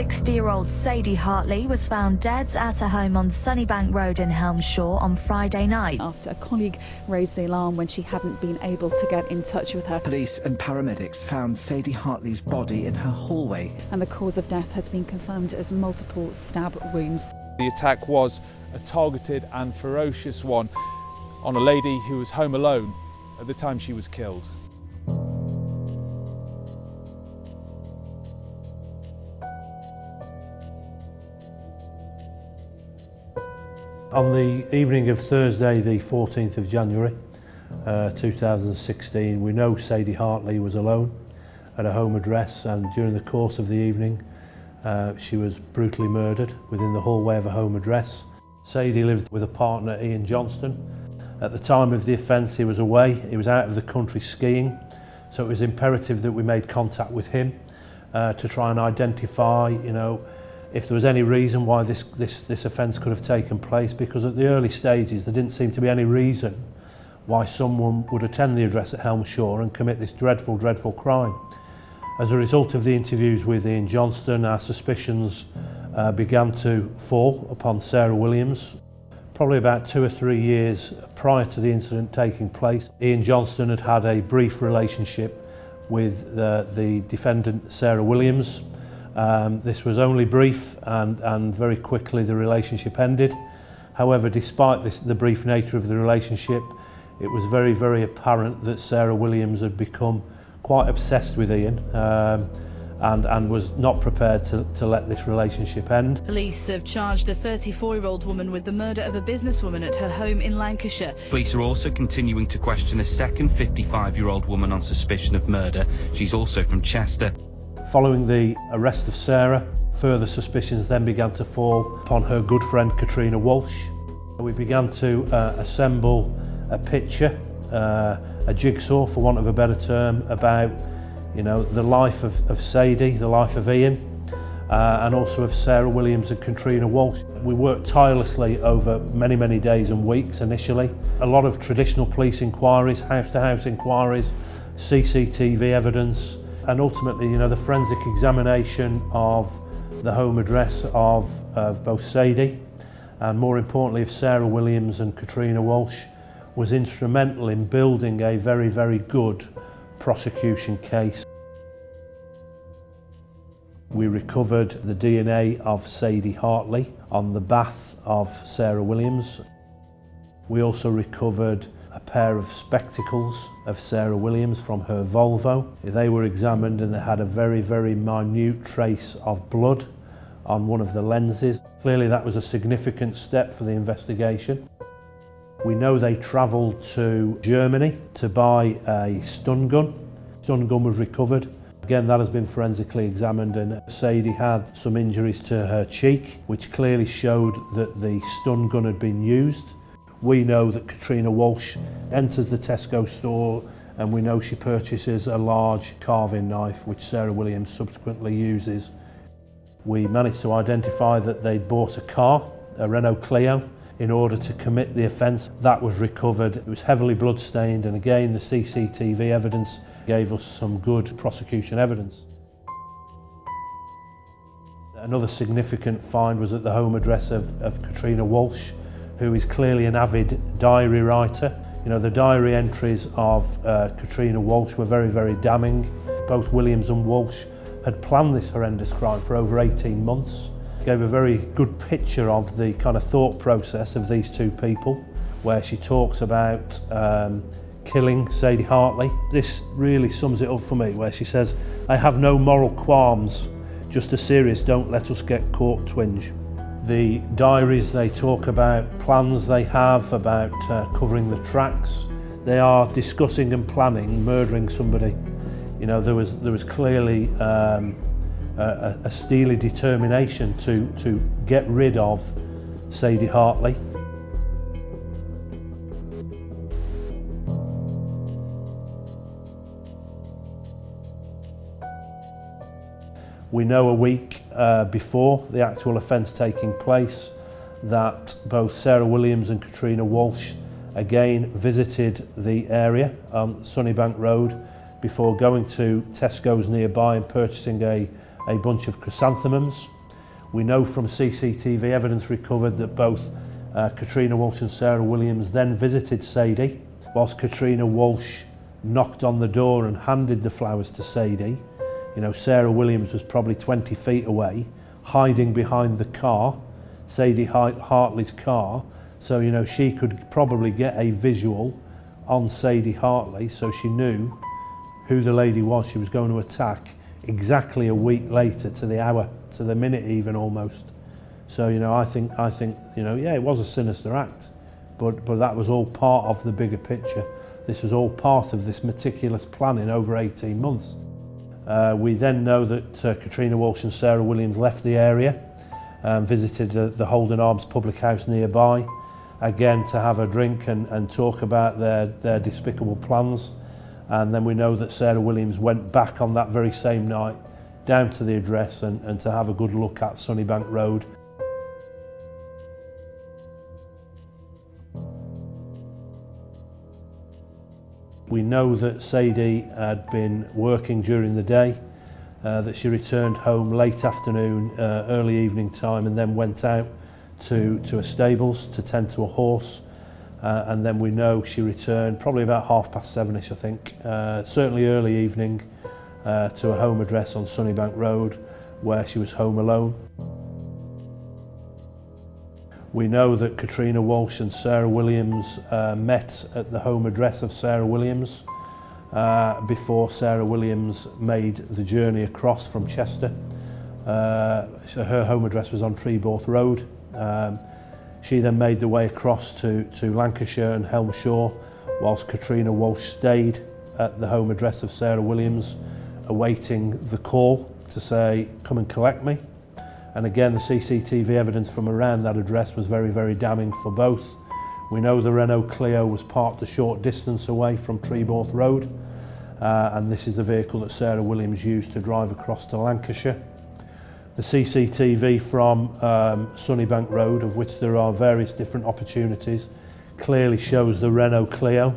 60-year-old Sadie Hartley was found dead at her home on Sunnybank Road in Helmshire on Friday night, after a colleague raised the alarm when she hadn't been able to get in touch with her. Police and paramedics found Sadie Hartley's body in her hallway. And the cause of death has been confirmed as multiple stab wounds. The attack was a targeted and ferocious one on a lady who was home alone at the time she was killed. On the evening of Thursday, the 14th of January 2016, we know Sadie Hartley was alone at a home address, and during the course of the evening she was brutally murdered within the hallway of a home address. Sadie lived with a partner, Ian Johnston. At the time of the offence he was away, he was out of the country skiing, so it was imperative that we made contact with him to try and identify, if there was any reason why this offence could have taken place, because at the early stages there didn't seem to be any reason why someone would attend the address at Helmshire and commit this dreadful, dreadful crime. As a result of the interviews with Ian Johnston, our suspicions began to fall upon Sarah Williams. Probably about 2 or 3 years prior to the incident taking place, Ian Johnston had had a brief relationship with the defendant, Sarah Williams. This was only brief, and very quickly the relationship ended. However, despite the brief nature of the relationship, it was very, very apparent that Sarah Williams had become quite obsessed with Ian and was not prepared to let this relationship end. Police have charged a 34-year-old woman with the murder of a businesswoman at her home in Lancashire. Police are also continuing to question a second 55-year-old woman on suspicion of murder. She's also from Chester. Following the arrest of Sarah, further suspicions then began to fall upon her good friend Katrina Walsh. We began to assemble a picture, a jigsaw for want of a better term, about the life of Sadie, the life of Ian, and also of Sarah Williams and Katrina Walsh. We worked tirelessly over many, many days and weeks initially. A lot of traditional police inquiries, house-to-house inquiries, CCTV evidence, and ultimately, the forensic examination of the home address of both Sadie and, more importantly, of Sarah Williams and Katrina Walsh was instrumental in building a very, very good prosecution case. We recovered the DNA of Sadie Hartley on the bath of Sarah Williams. We also recovered a pair of spectacles of Sarah Williams from her Volvo. They were examined and they had a very, very minute trace of blood on one of the lenses. Clearly that was a significant step for the investigation. We know they travelled to Germany to buy a stun gun. Stun gun was recovered. Again, that has been forensically examined, and Sadie had some injuries to her cheek, which clearly showed that the stun gun had been used. We know that Katrina Walsh enters the Tesco store, and we know she purchases a large carving knife, which Sarah Williams subsequently uses. We managed to identify that they'd bought a car, a Renault Clio, in order to commit the offence. That was recovered. It was heavily blood-stained, and again the CCTV evidence gave us some good prosecution evidence. Another significant find was at the home address of Katrina Walsh, who is clearly an avid diary writer. The diary entries of Katrina Walsh were very, very damning. Both Williams and Walsh had planned this horrendous crime for over 18 months. Gave a very good picture of the kind of thought process of these two people, where she talks about killing Sadie Hartley. This really sums it up for me, where she says, "I have no moral qualms, just a serious don't let us get caught twinge." The diaries, they talk about plans they have about covering the tracks. They are discussing and planning murdering somebody. There was clearly a steely determination to get rid of Sadie Hartley. We know a week before the actual offence taking place that both Sarah Williams and Katrina Walsh again visited the area on Sunnybank Road before going to Tesco's nearby and purchasing a a bunch of chrysanthemums. We know from CCTV evidence recovered that both Katrina Walsh and Sarah Williams then visited Sadie. Whilst Katrina Walsh knocked on the door and handed the flowers to Sadie, Sarah Williams was probably 20 feet away, hiding behind the car, Sadie Hartley's car, so she could probably get a visual on Sadie Hartley, so she knew who the lady was she was going to attack exactly a week later, to the hour, to the minute even almost. So I think it was a sinister act, but that was all part of the bigger picture. This was all part of this meticulous planning over 18 months. We then know that Katrina Walsh and Sarah Williams left the area and visited the Holden Arms public house nearby, again to have a drink and talk about their despicable plans. And then we know that Sarah Williams went back on that very same night down to the address and to have a good look at Sunnybank Road. We know that Sadie had been working during the day, that she returned home late afternoon, early evening time, and then went out to a stables to tend to a horse. And then we know she returned probably about 7:30ish, I think, certainly early evening, to a home address on Sunnybank Road where she was home alone. We know that Katrina Walsh and Sarah Williams met at the home address of Sarah Williams before Sarah Williams made the journey across from Chester. So her home address was on Treeborth Road. She then made the way across to Lancashire and Helmshaw, whilst Katrina Walsh stayed at the home address of Sarah Williams, awaiting the call to say, come and collect me. And again, the CCTV evidence from around that address was very, very damning for both. We know the Renault Clio was parked a short distance away from Treeborth Road, and this is the vehicle that Sarah Williams used to drive across to Lancashire. The CCTV from Sunnybank Road, of which there are various different opportunities, clearly shows the Renault Clio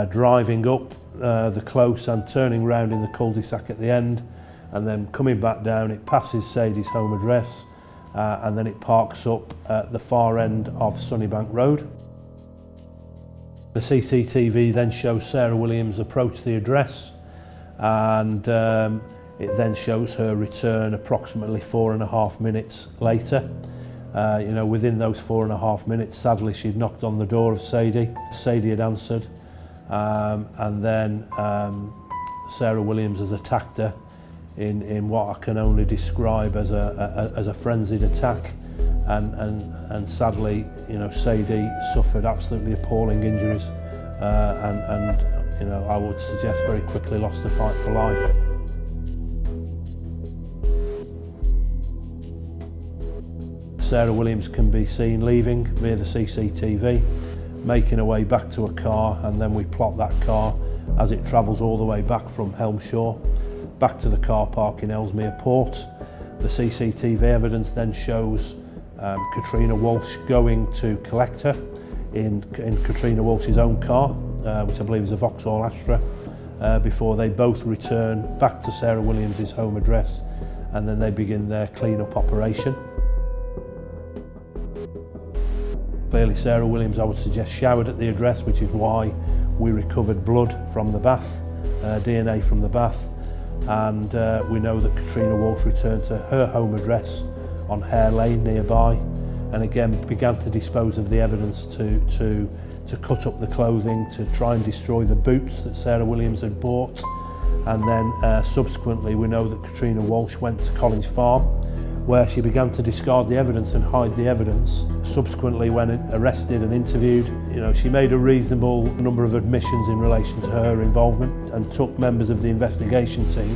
driving up the close and turning round in the cul-de-sac at the end, and then coming back down. It passes Sadie's home address and then it parks up at the far end of Sunnybank Road. The CCTV then shows Sarah Williams approach the address, and it then shows her return approximately 4.5 minutes later. Within those 4.5 minutes, sadly, she'd knocked on the door of Sadie. Sadie had answered, and then Sarah Williams has attacked her in what I can only describe as a frenzied attack, and sadly, Sadie suffered absolutely appalling injuries, and I would suggest very quickly lost the fight for life. Sarah Williams can be seen leaving via the CCTV, making her way back to a car, and then we plot that car as it travels all the way back from Helmshaw back to the car park in Ellesmere Port. The CCTV evidence then shows Katrina Walsh going to collect her in Katrina Walsh's own car, which I believe is a Vauxhall Astra, before they both return back to Sarah Williams' home address, and then they begin their clean-up operation. Clearly Sarah Williams, I would suggest, showered at the address, which is why we recovered blood from the bath, DNA from the bath, and we know that Katrina Walsh returned to her home address on Hare Lane nearby, and again began to dispose of the evidence to cut up the clothing, to try and destroy the boots that Sarah Williams had bought. And then subsequently we know that Katrina Walsh went to Collins Farm, where she began to discard the evidence and hide the evidence. Subsequently, when arrested and interviewed, she made a reasonable number of admissions in relation to her involvement, and took members of the investigation team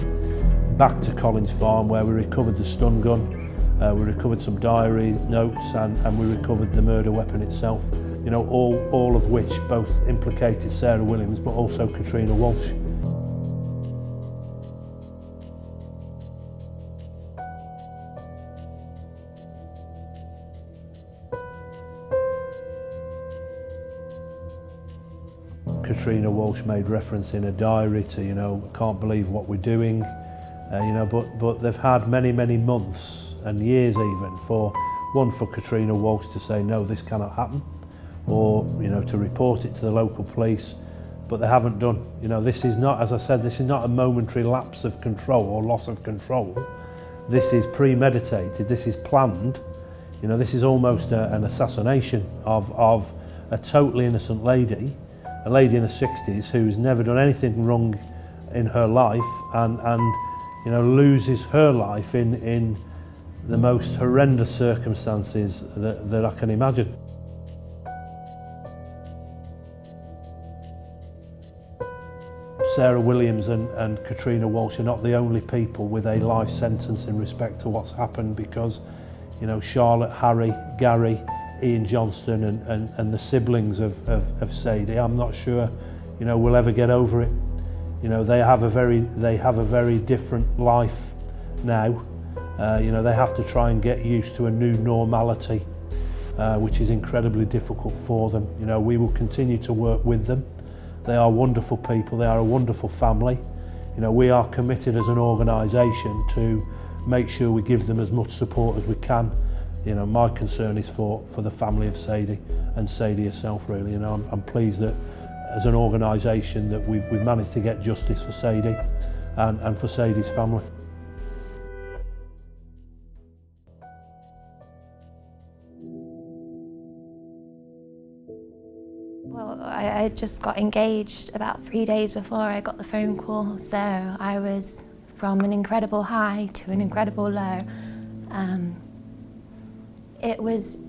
back to Collins Farm, where we recovered the stun gun, we recovered some diary notes, and we recovered the murder weapon itself. All of which both implicated Sarah Williams, but also Katrina Walsh. Katrina Walsh made reference in a diary to, I can't believe what we're doing. But they've had many months and years even for Katrina Walsh to say no, this cannot happen, or to report it to the local police, but they haven't done. This is not, as I said, this is not a momentary lapse of control or loss of control. This is premeditated, this is planned. This is almost an assassination of a totally innocent lady, a lady in her 60s who's never done anything wrong in her life, and loses her life in the most horrendous circumstances that I can imagine. Sarah Williams and Katrina Walsh are not the only people with a life sentence in respect to what's happened, because Charlotte, Harry, Gary, Ian Johnston and the siblings of Sadie, I'm not sure will ever get over it. They have a very different life now. They have to try and get used to a new normality, which is incredibly difficult for them. We will continue to work with them. They are wonderful people, they are a wonderful family. We are committed as an organisation to make sure we give them as much support as we can. My concern is for the family of Sadie and Sadie herself, really. I'm pleased that as an organisation that we've managed to get justice for Sadie and for Sadie's family. Well, I just got engaged about 3 days before I got the phone call, so I was from an incredible high to an incredible low. It was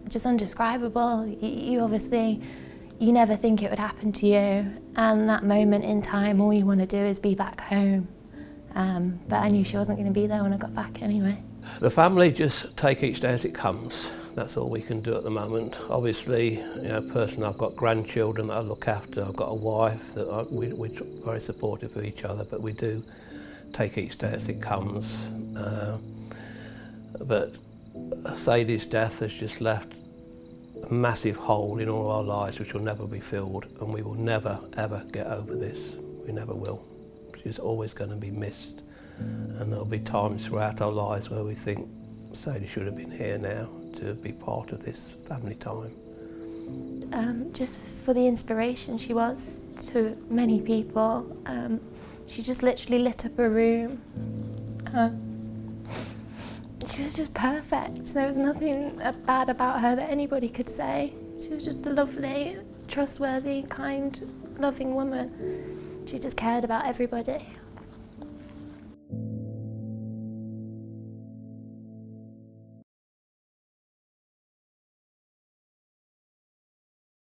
just undescribable. You never think it would happen to you, and that moment in time, all you want to do is be back home. But I knew she wasn't going to be there when I got back anyway. The family just take each day as it comes. That's all we can do at the moment. Obviously, personally, I've got grandchildren that I look after. I've got a wife that we're very supportive of each other, but we do take each day as it comes. But Sadie's death has just left a massive hole in all our lives which will never be filled, and we will never ever get over this. We never will. She's always going to be missed, and there'll be times throughout our lives where we think Sadie should have been here now to be part of this family time. Just for the inspiration she was to many people. She just literally lit up a room. She was just perfect. There was nothing bad about her that anybody could say. She was just a lovely, trustworthy, kind, loving woman. She just cared about everybody.